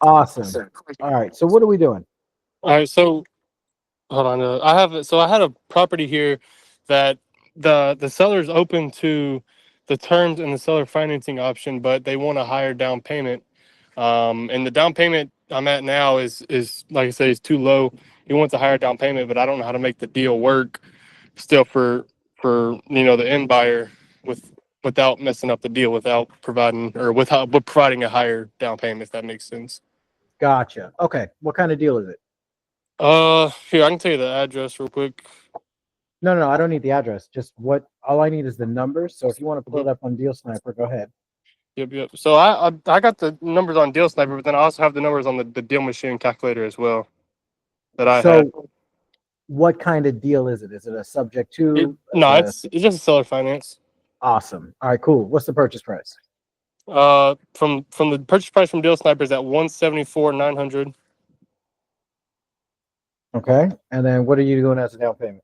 Awesome. All right. So what are we doing? All right, so hold on. I had a property here that the seller's open to the terms and the seller financing option, but they want a higher down payment. And the down payment I'm at now is like I say, is too low. He wants a higher down payment, but I don't know how to make the deal work still for the end buyer with without messing up the deal, without providing or without but providing a higher down payment, if that makes sense. Gotcha. Okay. What kind of deal is it? Here I can tell you the address real quick. No, no, I don't need the address. Just what all I need is the numbers. So if you want to pull Mhm. it up on Deal Sniper, go ahead. Yep, yep. So I got the numbers on Deal Sniper, but then I also have the numbers on the deal machine calculator as well that I had. So what kind of deal is it? Is it a subject to? Is No, it a it's just a seller finance. awesome? All right, cool. What's the purchase price? From the purchase price from Deal Sniper is at 174,900. Okay. And then what are you doing as a down payment?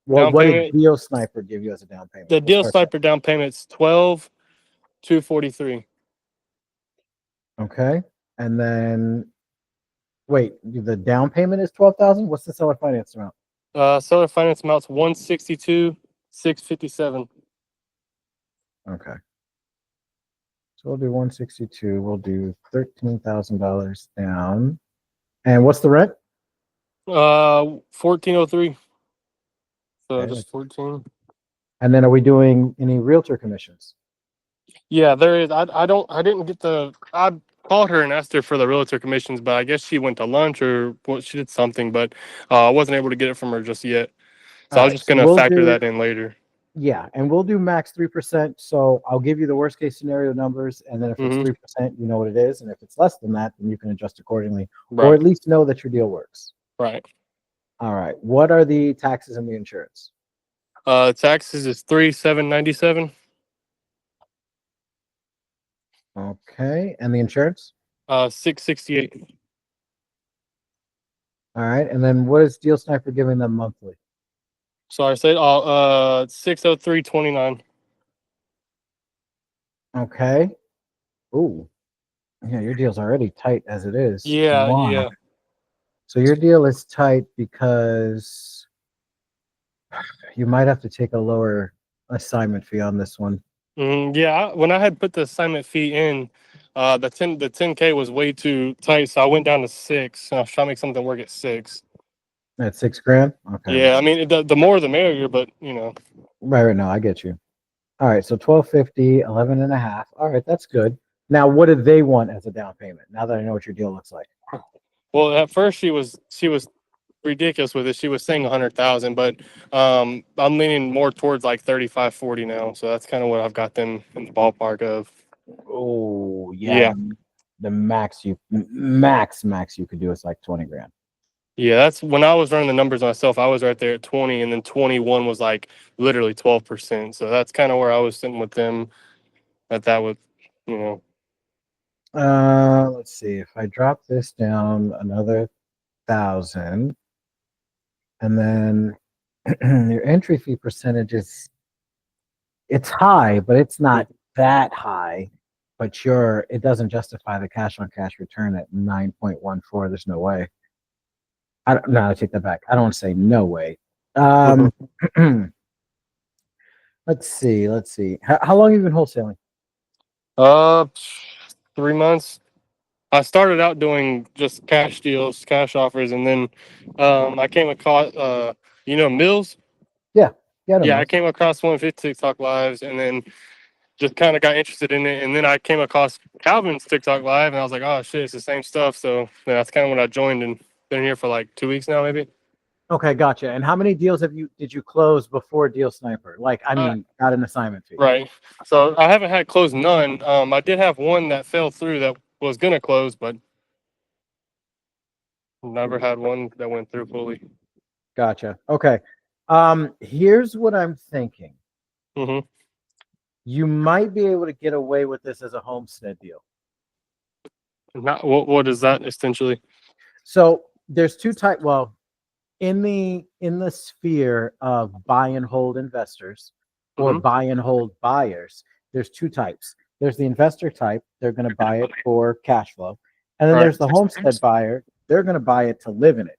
Well, Down what did payment. Deal Sniper give you as a down payment? The Let's Deal start there. Sniper down payment's 12,243. Okay. And then wait, the down payment is 12,000. What's the seller finance amount? Seller finance amount's 162,657. Okay. So we'll do 162. We'll do $13,000 down. And what's the rent? 1403. So Okay. just 14. And then are we doing any realtor commissions? Yeah, there is. I didn't get I called her and asked her for the realtor commissions, but I guess she went to lunch or what she did something, but I wasn't able to get it from her just yet. So All I was right. just So gonna we'll factor do, that in later. yeah, and we'll do max 3%. So I'll give you the worst case scenario numbers. And then if it's Mm-hmm. 3%, you know what it is. And if it's less than that, then you can adjust accordingly, or Right. at least know that your deal works. Right. All right. What are the taxes and the insurance? Taxes is 3,797. Okay. And the insurance? 668. All right. And then what is Deal Sniper giving them monthly? So I said 603.29. Okay. Ooh. Yeah, your deal's already tight as it is. Yeah, Why? yeah. So your deal is tight because you might have to take a lower assignment fee on this one. Yeah, when I had put the assignment fee in, the 10K was way too tight, so I went down to 6. And I was trying to make something work at 6. At 6 grand? Okay. Yeah, I mean the more the merrier, but Right, right. No, I get you. All right. So 1250, 11 and a half. All right. That's good. Now, what do they want as a down payment? Now that I know what your deal looks like. well, at first she was ridiculous with it. She was saying 100,000, but I'm leaning more towards like 35, 40 now. So that's kind of what I've got them in the ballpark of. Oh, yeah. Yeah, The max you could do is like 20 grand. yeah. That's when I was running the numbers myself. I was right there at 20, and then 21 was like literally 12%. So that's kind of where I was sitting with them. That would, you know. Let's see. If I drop this down another 1,000, and then your entry fee percentage is it's high, but it's not that high. But it doesn't justify the cash on cash return at 9.14. There's no way. I don't no, I take that back. I don't want to say no way. Um, let's see. Let's see. How long have you been wholesaling? uh, 3 months. I started out doing just cash deals, cash offers, and then I came across Mills. Yeah, yeah, I don't Yeah, I know. came across one of his TikTok lives, and then just kind of got interested in it. And then I came across Calvin's TikTok live, and I was like, "Oh shit, it's the same stuff." So yeah, that's kind of when I joined, and been here for like 2 weeks now, maybe. Okay, gotcha. And how many deals did you close before Deal Sniper? Like, I Uh, mean, got an assignment fee. right. So I haven't had closed none. I did have one that fell through that was gonna close, but never had one that went through fully. Gotcha. Okay. Here's what I'm thinking. Mm-hmm. You might be able to get away with this as a homestead deal. Not what is that essentially? So there's two type. Well, in the sphere of buy and hold investors or Mm-hmm. buy and hold buyers, there's two types. There's the investor type. They're going to buy it for cash flow, And then Right. there's the homestead buyer. They're going to buy it to live in it.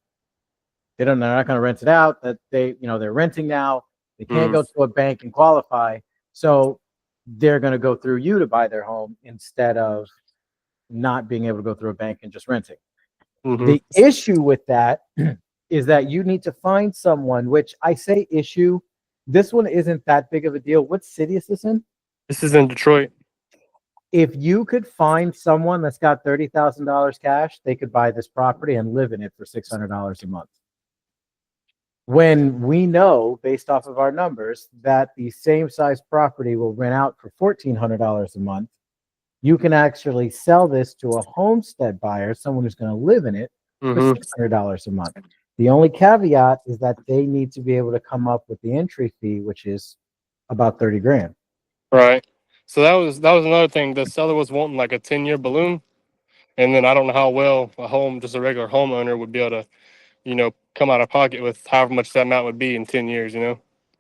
They're not going to rent it out. That they're renting now. They can't go Mm-hmm. to a bank and qualify. So they're going to go through you to buy their home instead of not being able to go through a bank and just renting. Mm-hmm. The issue with that is that you need to find someone, which I say issue. This one isn't that big of a deal. What city is this in? This is in Detroit. If you could find someone that's got $30,000 cash, they could buy this property and live in it for $600 a month. When we know, based off of our numbers, that the same size property will rent out for $1,400 a month, you can actually sell this to a homestead buyer, someone who's going to live in it, for Mm-hmm. $600 a month. The only caveat is that they need to be able to come up with the entry fee, which is about 30 grand. Right. So that was another thing. The seller was wanting like a 10-year balloon, and then I don't know how well just a regular homeowner would be able to, come out of pocket with however much that amount would be in 10 years.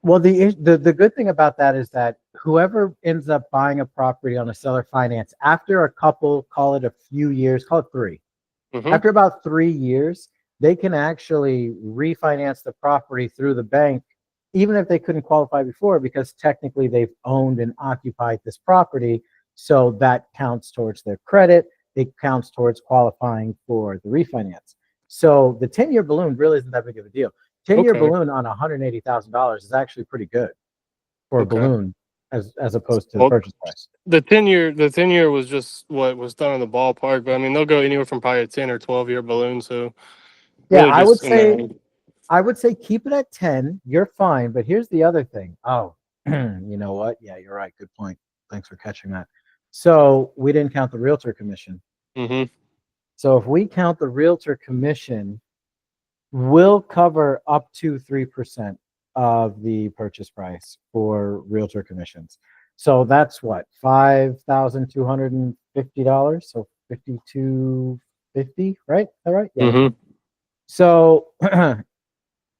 Well, the good thing about that is that whoever ends up buying a property on a seller finance after a couple, call it a few years, call it 3. Mm-hmm. After about 3 years, they can actually refinance the property through the bank, even if they couldn't qualify before, because technically they've owned and occupied this property. So that counts towards their credit. It counts towards qualifying for the refinance. So the 10-year balloon really isn't that big of a deal. 10-year Okay. balloon on $180,000 is actually pretty good for a Okay. balloon as opposed to the Well, purchase price. the 10-year was just what was done in the ballpark, but I mean they'll go anywhere from probably a 10 or 12-year balloon. So Yeah, really I would just in there. say keep it at 10. You're fine. But here's the other thing. Oh, you know what? Yeah, you're right. Good point. Thanks for catching that. So we didn't count the realtor commission. Mm-hmm. So if we count the realtor commission, we'll cover up to 3% of the purchase price for realtor commissions. So that's what, $5,250. So 5,250, right? All right. Yeah. Mm-hmm. So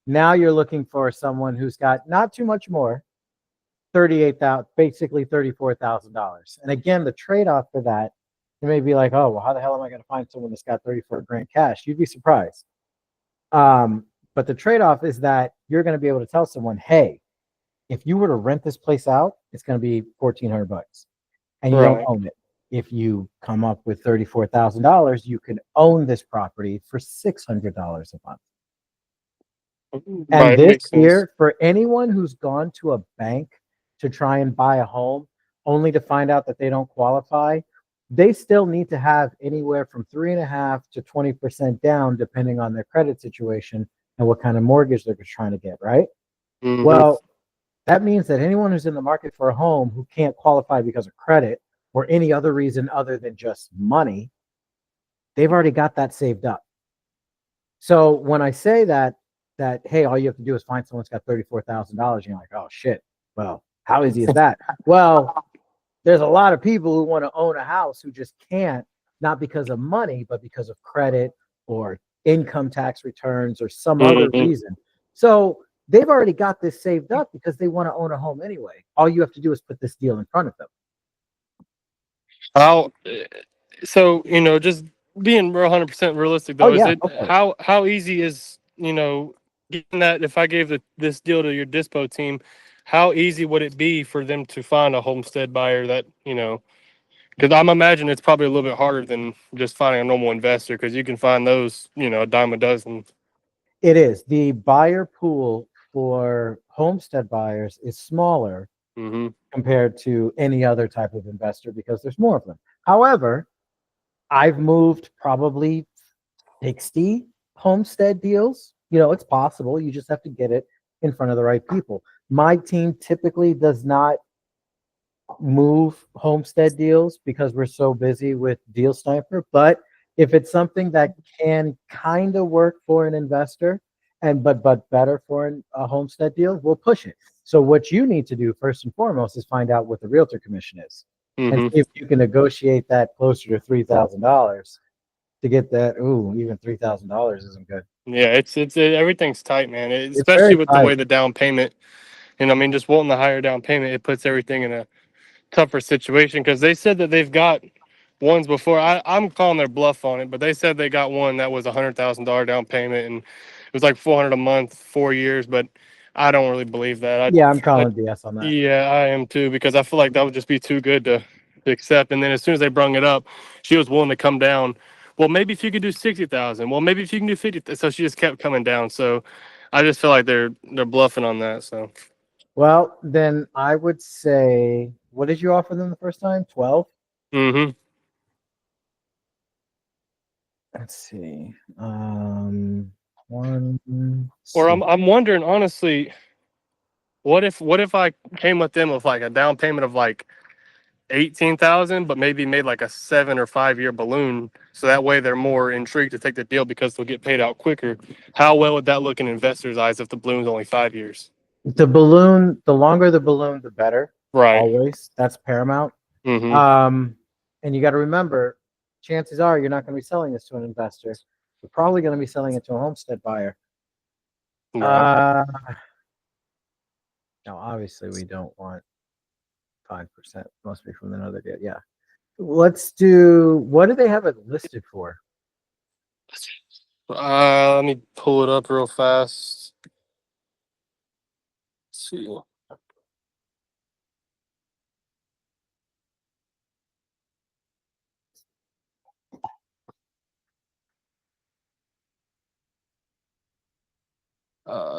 now you're looking for someone who's got not too much more, 38,000, basically $34,000. And again, the trade-off for that, you may be like, oh, well, how the hell am I going to find someone that's got 34 grand cash? You'd be surprised. But the trade-off is that you're going to be able to tell someone, hey, if you were to rent this place out, it's going to be $1,400 and you don't Right. own it. If you come up with $34,000, you can own this property for $600 a month. And Right. this Makes sense. year, for anyone who's gone to a bank to try and buy a home, only to find out that they don't qualify, they still need to have anywhere from 3.5 to 20% down, depending on their credit situation and what kind of mortgage they're trying to get, right? Mm-hmm. Well, that means that anyone who's in the market for a home who can't qualify because of credit or any other reason other than just money, they've already got that saved up. So when I say that hey, all you have to do is find someone who's got $34,000, you're like, oh shit. Well, how easy is that? Well, there's a lot of people who want to own a house who just can't, not because of money, but because of credit or income tax returns or some other Mm-hmm. reason. So they've already got this saved up because they want to own a home anyway. All you have to do is put this deal in front of them. How so just being 100% realistic Oh though, is yeah, it go for it. how easy is getting that? If I gave this deal to your dispo team, how easy would it be for them to find a homestead buyer that because I'm imagining it's probably a little bit harder than just finding a normal investor, because you can find those a dime a dozen. It is. The buyer pool for homestead buyers is smaller Mm-hmm. compared to any other type of investor because there's more of them. However, I've moved probably 60 homestead deals. It's possible. You just have to get it in front of the right people. My team typically does not move homestead deals because we're so busy with Deal Sniper. But if it's something that can kind of work for an investor and but better for a homestead deal, we'll push it. So what you need to do first and foremost is find out what the realtor commission is and Mm-hmm. see if you can negotiate that closer to $3,000 to get that. Ooh, even $3,000 isn't good. Yeah, everything's tight, man. It's Especially very with the tight. way the down payment. And I mean, just wanting the higher down payment, it puts everything in a tougher situation, because they said that they've got ones before. I'm calling their bluff on it, but they said they got one that was $100,000 down payment, and it was like 400 a month, 4 years. But I don't really believe that. Yeah, I'm I calling BS on that. yeah, I am too, because I feel like that would just be too good to accept. And then as soon as they brung it up, she was willing to come down. Well, maybe if you could do 60,000. Well, maybe if you can do 50. So she just kept coming down. So I just feel like they're bluffing on that. So Well, then I would say, what did you offer them the first time? 12? hmm Let's see. One, or six. I'm wondering honestly, what if I came with them with like a down payment of like 18,000, but maybe made like a 7 or 5 year balloon, so that way they're more intrigued to take the deal because they'll get paid out quicker. How well would that look in investors' eyes if the balloon's only 5 years? The balloon, the longer the balloon, the better. Right. Always. That's paramount. Mm-hmm. Um, and you got to remember, chances are you're not going to be selling this to an investor. You're probably going to be selling it to a homestead buyer. Right. Uh, now, obviously, we don't want 5%. Must be from another deal. Yeah. Let's do, what do they have it listed for? Let me pull it up real fast. Let's see.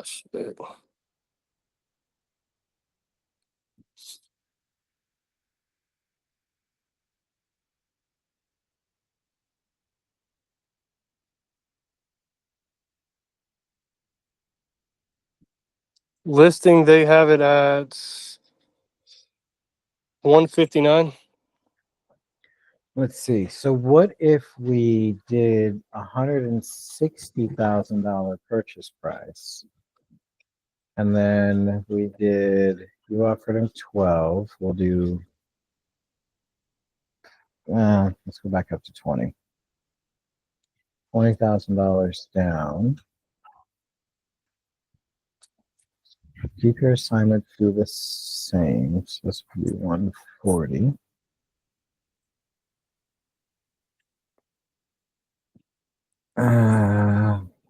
Shit. Listing, they have it at 159. Let's see. So, what if we did $160,000 purchase price? And then we did, you offered him 12. We'll do, let's go back up to 20. $20,000 down. Keep your assignment fee the same. So this would be 140.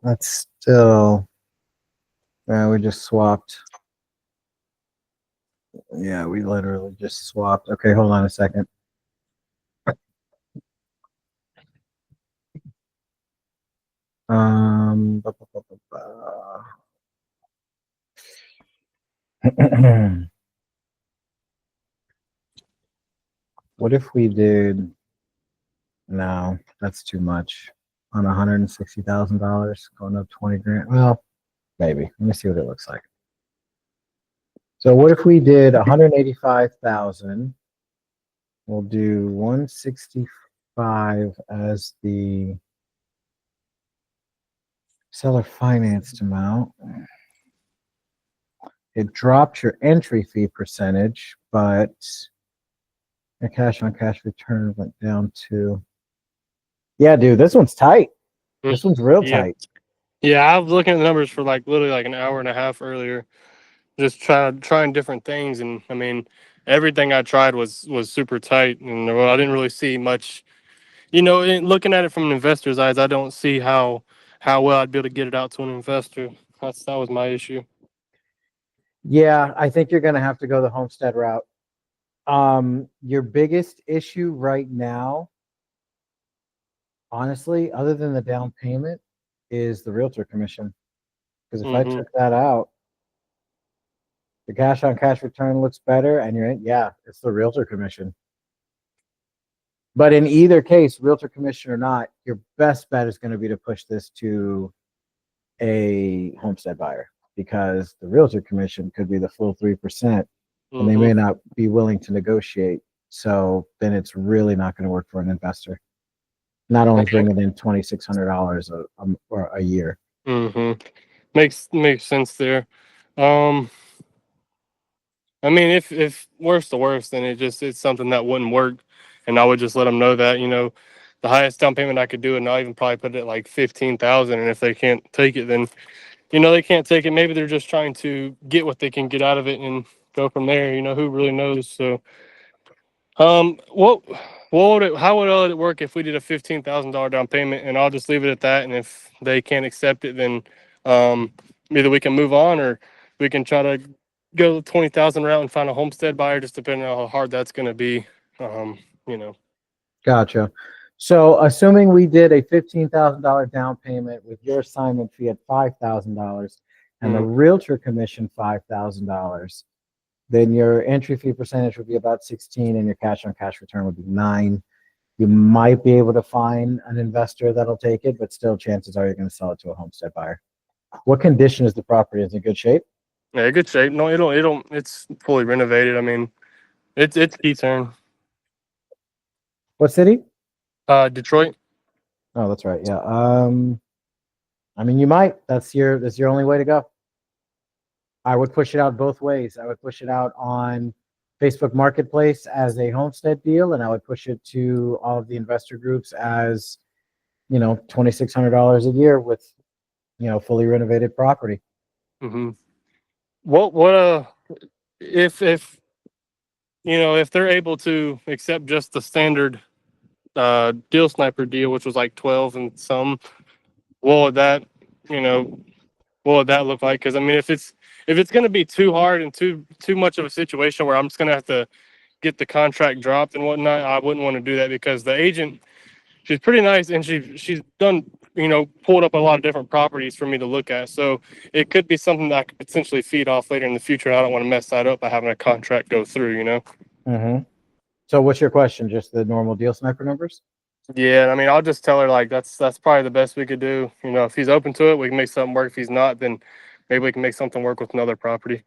That's still, we just swapped. Yeah, we literally just swapped. Okay, hold on a second. Ba, ba, ba, ba, ba. What if we did? No, that's too much. On $160,000, going up 20 grand. Well, maybe. Let me see what it looks like. So what if we did 185,000? We'll do 165 as the seller financed amount. It dropped your entry fee percentage, but your cash on cash return went down to. Yeah, dude, this one's tight. This one's real Yeah. tight. Yeah, I was looking at the numbers for like literally like an hour and a half earlier, just trying different things, and I mean, everything I tried was super tight, and well, I didn't really see much. Looking at it from an investor's eyes, I don't see how well I'd be able to get it out to an investor. That was my issue. Yeah, I think you're going to have to go the homestead route. Your biggest issue right now, honestly, other than the down payment, is the realtor commission. Because if I Mm-hmm. took that out, the cash on cash return looks better, and you're in, yeah, it's the realtor commission. But in either case, realtor commission or not, your best bet is going to be to push this to a homestead buyer because the realtor commission could be the full 3%, and they Mm-hmm. may not be willing to negotiate. So then it's really not going to work for an investor. Not only bringing in $2,600 a year. Mm-hmm. Makes sense there. Um, I mean, if worst to worst, then it's something that wouldn't work, and I would just let them know that the highest down payment I could do, and I'll even probably put it at like 15,000. And if they can't take it, then they can't take it. Maybe they're just trying to get what they can get out of it and go from there. Who really knows? So, what? how would it work if we did a $15,000 down payment, and I'll just leave it at that, and if they can't accept it, then either we can move on, or we can try to go the 20,000 route and find a homestead buyer, just depending on how hard that's going to be. You know. Gotcha. So assuming we did a $15,000 down payment with your assignment fee at $5,000 and the Mm. realtor commission $5,000, then your entry fee percentage would be about 16 and your cash on cash return would be 9. You might be able to find an investor that'll take it, but still chances are you're going to sell it to a homestead buyer. What condition is the property? Is it in good shape? Yeah, good shape. No, it's fully renovated. I mean, it's key turn. What city? Detroit. Oh, that's right. Yeah. I mean, you might. That's your only way to go. I would push it out both ways. I would push it out on Facebook Marketplace as a homestead deal, and I would push it to all of the investor groups as, $2,600 a year with, fully renovated property. Mm-hmm. If if they're able to accept just the standard deal sniper deal, which was like 12 and some, what would that you know what would that look like? Because I mean, if it's going to be too hard and too much of a situation where I'm just going to have to get the contract dropped and whatnot, I wouldn't want to do that, because the agent, she's pretty nice, and she's done pulled up a lot of different properties for me to look at. So it could be something that I could potentially feed off later in the future. And I don't want to mess that up by having a contract go through. Mm-hmm. So what's your question? Just the normal deal sniper numbers? Yeah, I mean, I'll just tell her like that's probably the best we could do. If he's open to it, we can make something work. If he's not, then maybe we can make something work with another property.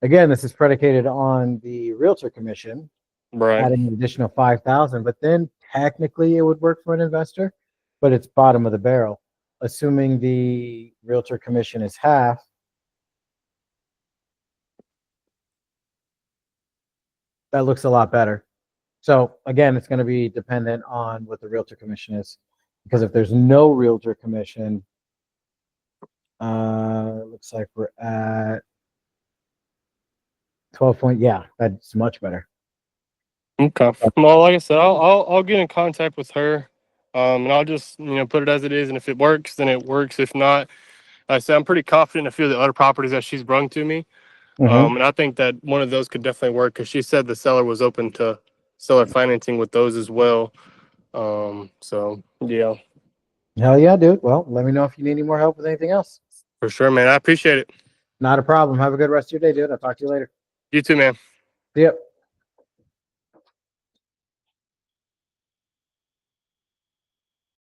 Again, this is predicated on the realtor commission Right. adding an additional 5,000, but then technically it would work for an investor, but it's bottom of the barrel. Assuming the realtor commission is half, that looks a lot better. So again, it's going to be dependent on what the realtor commission is, because if there's no realtor commission, looks like we're at 12 point. Yeah, that's much better. Okay. Well, like I said, I'll get in contact with her, and I'll just put it as it is, and if it works, then it works. If not, like I said, I'm pretty confident in a few of the other properties that she's brung to me, Mm-hmm. and I think that one of those could definitely work, because she said the seller was open to seller financing with those as well. So yeah, Hell yeah, dude. Well, let me know if you need any more help with anything else. for sure, man. I appreciate it. Not a problem. Have a good rest of your day, dude. I'll talk to you later. You too, man. See ya.